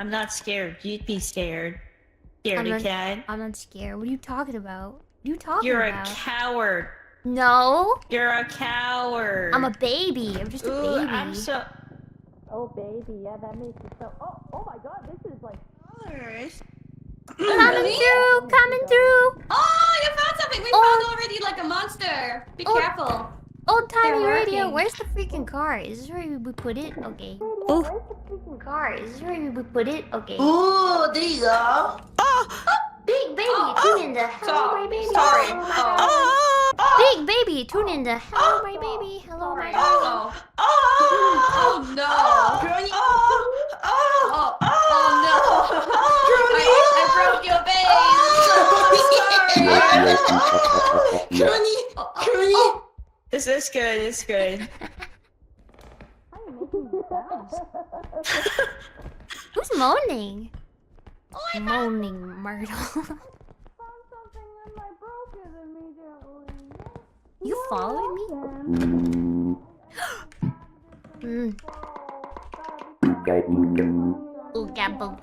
I'm not scared. You'd be scared. Scaredy cat. I'm not scared. What are you talking about? What are you talking You're about? a coward. No. You're a coward. I'm a baby. I'm just a Ooh, baby. I'm so... Oh, baby. Yeah, that makes you so... Oh my god, this is like... Coming through! Coming through! Oh, you found something! We found already like a monster! Be careful! Old timey They're radio, lurking. where's the freaking car? Is this where we put it? Okay. Oh, where's the freaking car? Is this where we put it? Okay. Ooh, there you go! Big baby, tune in the hello my baby. Sorry. Big baby, tune in the hello my baby. Hello my baby. Oh no! Kronii! Oh no! I broke your vase! Kronii! Kronii! This is good, it's good. Who's moaning? Moaning Myrtle. You following me? Ooga booga.